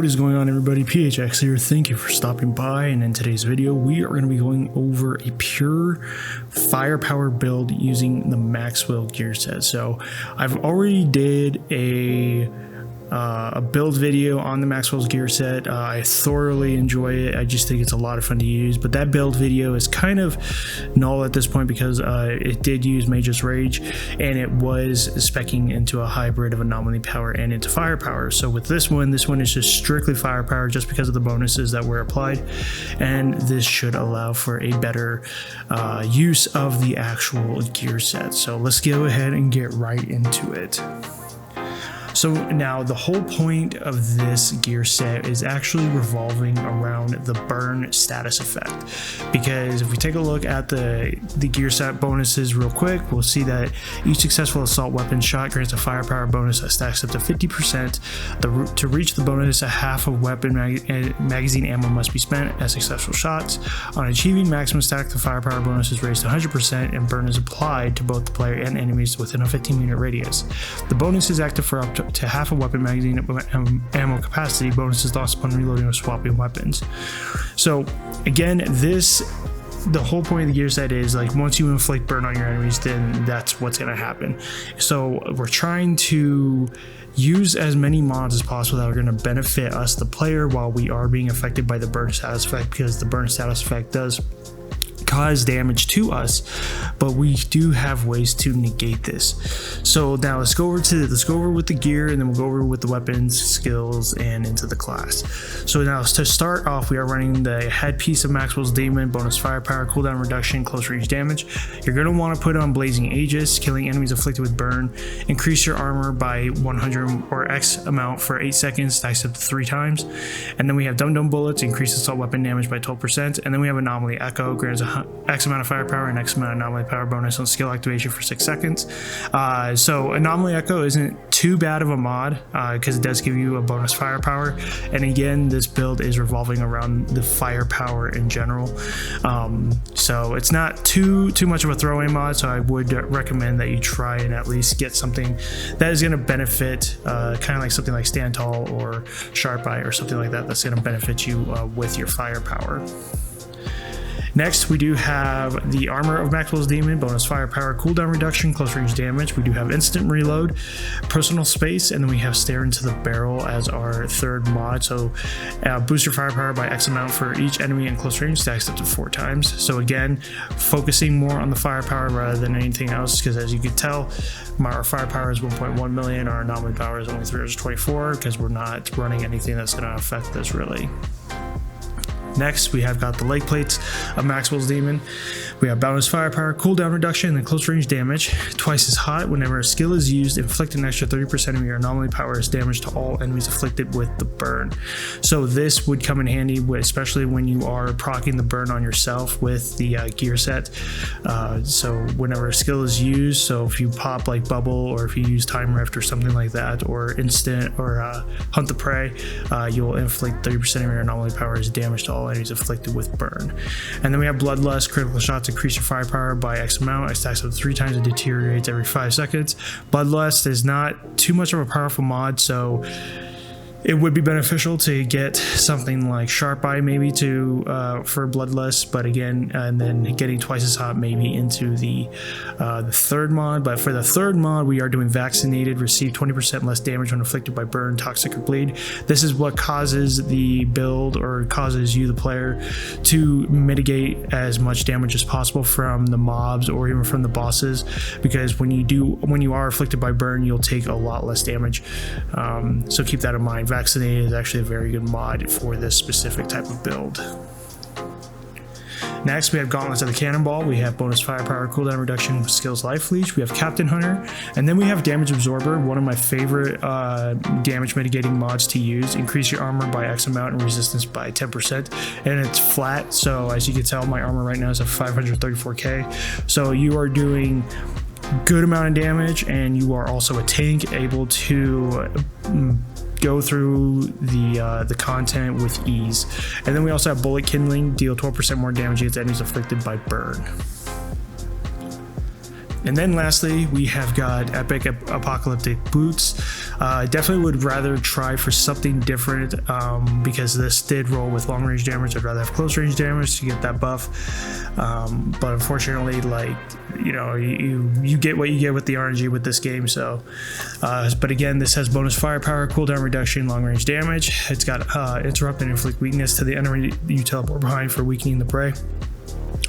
What is going on, everybody? PHX here. Thank you for stopping by, and in today's video we are going to be going over a pure firepower build using the Maxwell gear set. So I've already did a build video on the Maxwell's gear set. I thoroughly enjoy it. I just think it's a lot of fun to use, but that build video is kind of null at this point because it did use Mage's Rage, and it was speccing into a hybrid of anomaly power and into firepower. So with this one is just strictly firepower just because of the bonuses that were applied, and this should allow for a better use of the actual gear set. So let's go ahead and get right into it. So now the whole point of this gear set is actually revolving around the burn status effect, because if we take a look at the gear set bonuses real quick, we'll see that each successful assault weapon shot grants a firepower bonus that stacks up to 50%. To reach the bonus, a half of weapon magazine ammo must be spent as successful shots. On achieving maximum stack, the firepower bonus is raised to 100% and burn is applied to both the player and enemies within a 15-minute radius. The bonus is active for up to half a weapon magazine ammo capacity. Bonus is lost upon reloading or swapping weapons. So again, the whole point of the gear set is like once you inflict burn on your enemies, then that's what's going to happen. So we're trying to use as many mods as possible that are going to benefit us, the player, while we are being affected by the burn status effect, because the burn status effect does cause damage to us, but we do have ways to negate this. So now let's go over with the gear, and then we'll go over with the weapons, skills, and into the class. So now to start off, we are running the headpiece of Maxwell's Demon, bonus firepower, cooldown reduction, close range damage. You're going to want to put on Blazing Aegis, killing enemies afflicted with burn. Increase your armor by 100 or X amount for 8 seconds, stacks up to 3 times. And then we have Dum Dum Bullets, increase assault weapon damage by 12%. And then we have Anomaly Echo, grants X amount of firepower and X amount of anomaly power bonus on skill activation for 6 seconds. So Anomaly Echo isn't too bad of a mod because it does give you a bonus firepower, and again, this build is revolving around the firepower in general. So it's not too much of a throwaway mod, so I would recommend that you try and at least get something that is going to benefit, kind of like something like Stand Tall or Sharp Eye or something like that, that's going to benefit you with your firepower. Next, we do have the Armor of Maxwell's Demon, bonus firepower, cooldown reduction, close range damage. We do have instant reload, personal space, and then we have Stare into the Barrel as our third mod. So boost your firepower by X amount for each enemy in close range, stacks up to 4 times. So again, focusing more on the firepower rather than anything else, because as you can tell, our firepower is 1.1 million, our anomaly power is only 324, because we're not running anything that's going to affect this really. Next, we have got the leg plates of Maxwell's Demon. We have bonus firepower, cooldown reduction, and close range damage. Twice as hot. Whenever a skill is used, inflict an extra 30% of your anomaly power as damage to all enemies afflicted with the burn. So this would come in handy, especially when you are proccing the burn on yourself with the gear set. So whenever a skill is used, so if you pop like Bubble, or if you use Time Rift or something like that, or Instant, or Hunt the Prey, you'll inflict 30% of your anomaly power as damage to all enemies afflicted with burn. And then we have Bloodlust, critical shots increase your firepower by X amount. It stacks up 3 times and deteriorates every 5 seconds. Bloodlust is not too much of a powerful mod, so it would be beneficial to get something like Sharp Eye maybe for Bloodlust, but again, and then getting twice as hot maybe into the third mod. But for the third mod, we are doing Vaccinated, receive 20% less damage when afflicted by burn, toxic, or bleed. This is what causes the build, or causes you, the player, to mitigate as much damage as possible from the mobs or even from the bosses, because when you are afflicted by burn, you'll take a lot less damage. So keep that in mind. Vaccinated is actually a very good mod for this specific type of build. Next, we have Gauntlets of the Cannonball. We have bonus firepower, cooldown reduction, skills, life leech. We have Captain Hunter, and then we have Damage Absorber, one of my favorite damage mitigating mods to use. Increase your armor by X amount and resistance by 10%, and it's flat. So as you can tell, my armor right now is at 534k. So you are doing good amount of damage, and you are also a tank, able to go through the content with ease. And then we also have Bullet Kindling, deal 12% more damage against enemies afflicted by burn. And then lastly, we have got Epic Apocalyptic Boots. I definitely would rather try for something different because this did roll with long range damage. I'd rather have close range damage to get that buff. But unfortunately, like, you know, you get what you get with the RNG with this game. So, but again, this has bonus firepower, cooldown reduction, long range damage. It's got interrupt and inflict weakness to the enemy you teleport behind for weakening the prey.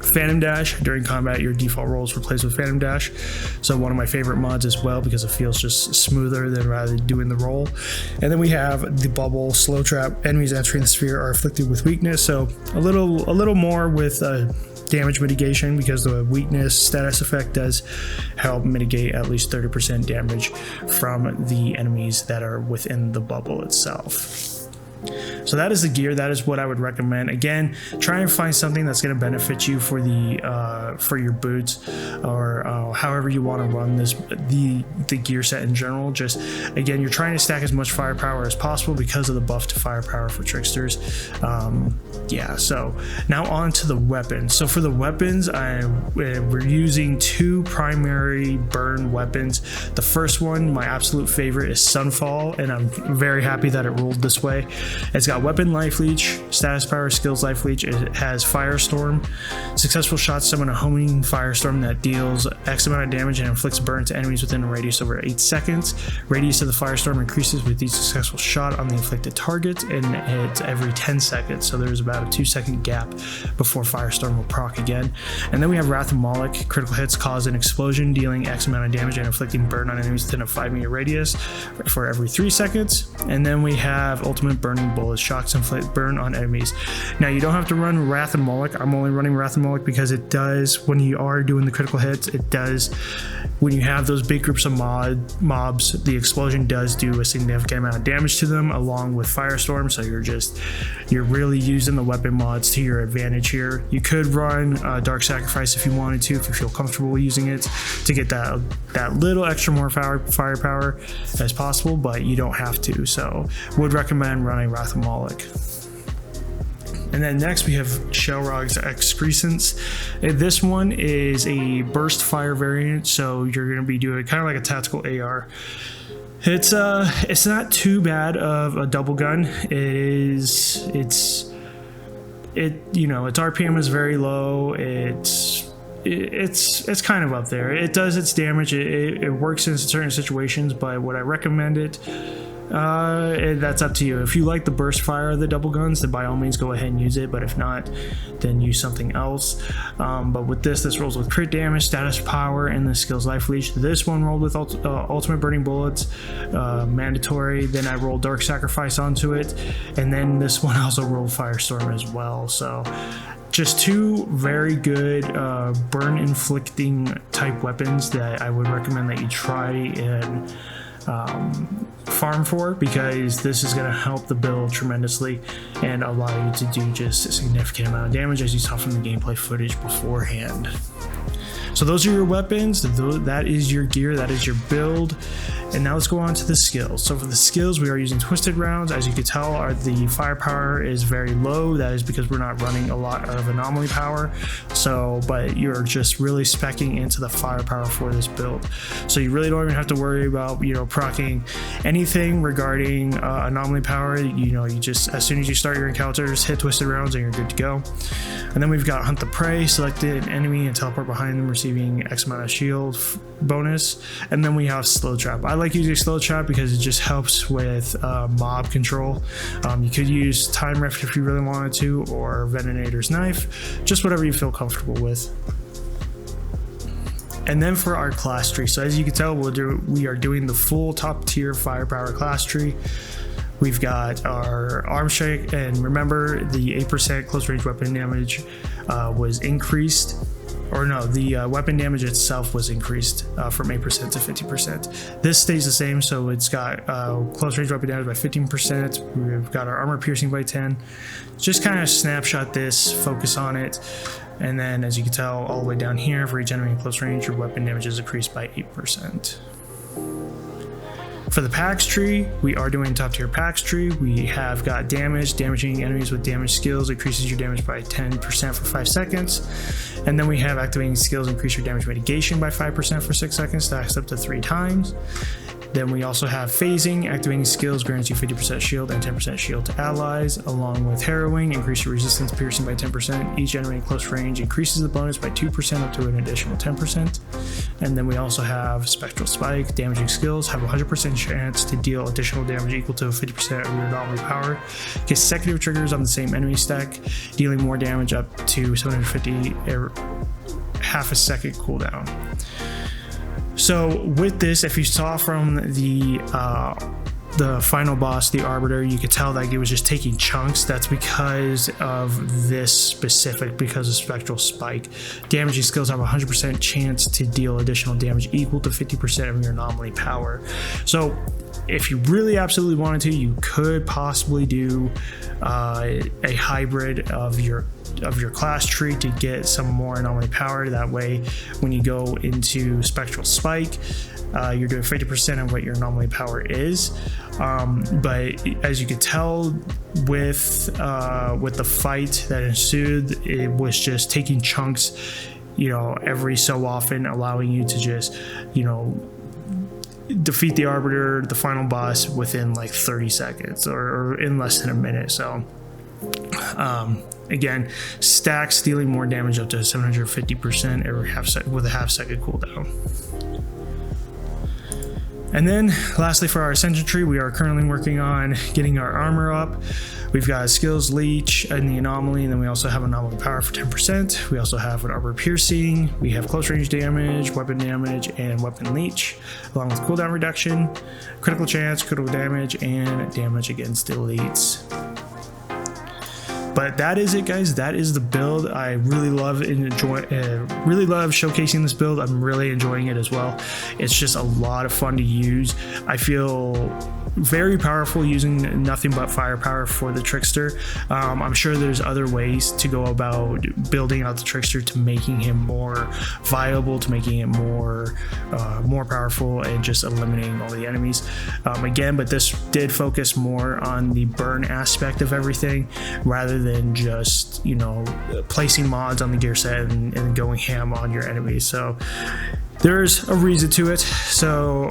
Phantom Dash. During combat, your default rolls replaced with Phantom Dash. So one of my favorite mods as well, because it feels just smoother than rather doing the roll. And then we have the Bubble Slow Trap. Enemies entering the sphere are afflicted with weakness. So a little more with damage mitigation, because the weakness status effect does help mitigate at least 30% damage from the enemies that are within the bubble itself. So that is the gear. That is what I would recommend. Again, try and find something that's going to benefit you for the for your boots, or however you want to run this the gear set in general. Just again, you're trying to stack as much firepower as possible because of the buff to firepower for tricksters. Yeah. So now on to the weapons. So for the weapons, we're using two primary burn weapons. The first one, my absolute favorite, is Sunfall, and I'm very happy that it rolled this way. It's got weapon life leech, status power, skills life leech. It has firestorm. Successful shots summon a homing firestorm that deals X amount of damage and inflicts burn to enemies within a radius over 8 seconds. Radius of the firestorm increases with each successful shot on the inflicted target, and it's every 10 seconds. So there's about a 2-second gap before firestorm will proc again. And then we have Wrath of Moloch. Critical hits cause an explosion, dealing X amount of damage and inflicting burn on enemies within a 5-meter radius for every 3 seconds. And then we have Ultimate Burning Bullets. Shocks inflict burn on enemies. Now you don't have to run Wrath of Moloch. I'm only running Wrath of Moloch because it does, when you are doing the critical hits, it does, when you have those big groups of mobs, the explosion does do a significant amount of damage to them along with firestorm. So you're really using the weapon mods to your advantage here. You could run Dark Sacrifice if you wanted to, if you feel comfortable using it, to get that little extra more firepower as possible, but you don't have to. So would recommend running Wrath of Moloch. And then next we have Shellrog's Excrescence. This one is a burst fire variant, so you're going to be doing kind of like a tactical AR. It's not too bad of a double gun. Its RPM is very low. It's kind of up there. It does its damage. It works in certain situations, but would I recommend it? That's up to you. If you like the burst fire of the double guns, then by all means go ahead and use it, but if not, then use something else. But with this rolls with crit damage, status power, and the skills life leech. This one rolled with ultimate burning bullets, mandatory. Then I rolled Dark Sacrifice onto it, and then this one also rolled Firestorm as well. So just two very good burn inflicting type weapons that I would recommend that you try and farm for, because this is going to help the build tremendously and allow you to do just a significant amount of damage, as you saw from the gameplay footage beforehand. So those are your weapons, that is your gear, that is your build. And now let's go on to the skills. So for the skills, we are using Twisted Rounds. As you can tell, the firepower is very low. That is because we're not running a lot of anomaly power. So, but you're just really speccing into the firepower for this build. So you really don't even have to worry about, proccing anything regarding anomaly power. You just, as soon as you start your encounters, hit Twisted Rounds and you're good to go. And then we've got Hunt the Prey. Select an enemy and teleport behind them, receiving X amount of shield bonus. And then we have Slow Trap. I like using Slow Trap because it just helps with mob control. You could use Time Rift if you really wanted to, or Venenator's Knife, just whatever you feel comfortable with. And then for our class tree, so as you can tell, we are doing the full top tier firepower class tree. We've got our arm strike, and remember the 8% close range weapon damage was increased. Or no, the weapon damage itself was increased from 8% to 50%. This stays the same, so it's got close range weapon damage by 15%. We've got our armor piercing by 10. Just kind of snapshot this, focus on it, and then as you can tell, all the way down here, for each enemy in close range, your weapon damage is increased by 8%. For the packs tree, we are doing top tier packs tree. We have got damage, damaging enemies with damage skills increases your damage by 10% for 5 seconds. And then we have activating skills increase your damage mitigation by 5% for 6 seconds, stacks up to 3 times. Then we also have phasing, activating skills grants you 50% shield and 10% shield to allies, along with harrowing, increase your resistance piercing by 10%. Each enemy in close range increases the bonus by 2% up to an additional 10%. And then we also have spectral spike, damaging skills have a 100% chance to deal additional damage equal to 50% of your anomaly power. Consecutive triggers on the same enemy stack, dealing more damage up to 750 half a second cooldown. So with this, if you saw from the final boss, the Arbiter, you could tell that it was just taking chunks. That's because of this specific, because of Spectral Spike. Damaging skills have a 100% chance to deal additional damage equal to 50% of your anomaly power. So if you really absolutely wanted to, you could possibly do a hybrid of your class tree to get some more anomaly power. That way, when you go into Spectral Spike, you're doing 50% of what your anomaly power is. But as you could tell with the fight that ensued, it was just taking chunks, you know, every so often, allowing you to just, you know, defeat the Arbiter, the final boss, within like 30 seconds or in less than a minute. So again, stacks dealing more damage up to 750% every with a half second cooldown. And then lastly, for our ascension tree, we are currently working on getting our armor up. We've got skills leech and the anomaly, and then we also have anomaly power for 10%. We also have an armor piercing. We have close range damage, weapon damage, and weapon leech, along with cooldown reduction, critical chance, critical damage, and damage against elites. But that is it, guys. That is the build. I really love showcasing this build. I'm really enjoying it as well. It's just a lot of fun to use. I feel very powerful using nothing but firepower for the Trickster. I'm sure there's other ways to go about building out the Trickster to making him more viable, to making it more powerful, and just eliminating all the enemies. Again, but this did focus more on the burn aspect of everything rather than just, you know, placing mods on the gear set and going ham on your enemies. So there's a reason to it. So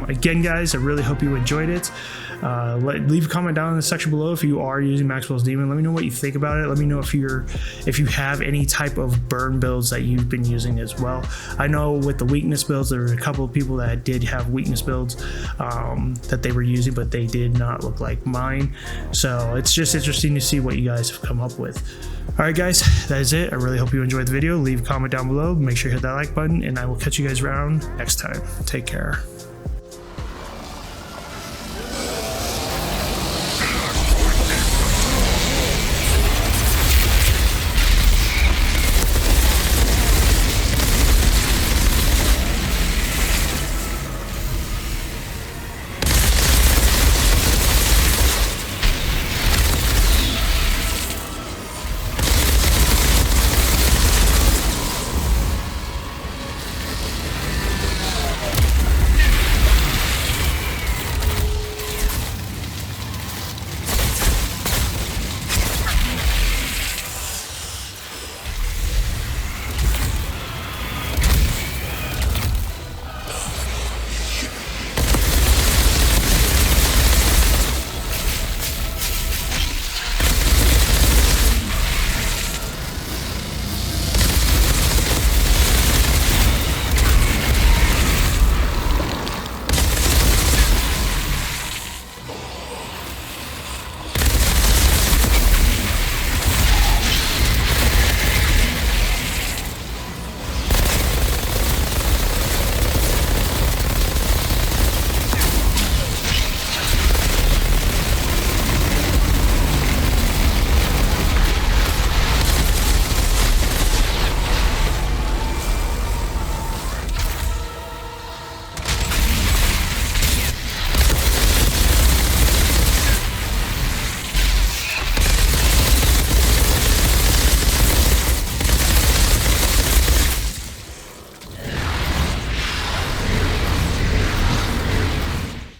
again, guys, I really hope you enjoyed it. Leave a comment down in the section below if you are using Maxwell's Demon. Let me know what you think about it. Let me know if you have any type of burn builds that you've been using as well. I know with the weakness builds, there were a couple of people that did have weakness builds that they were using, but they did not look like mine. So it's just interesting to see what you guys have come up with. All right, guys, that is it. I really hope you enjoyed the video. Leave a comment down below. Make sure you hit that like button, and I will catch you guys around next time. Take care.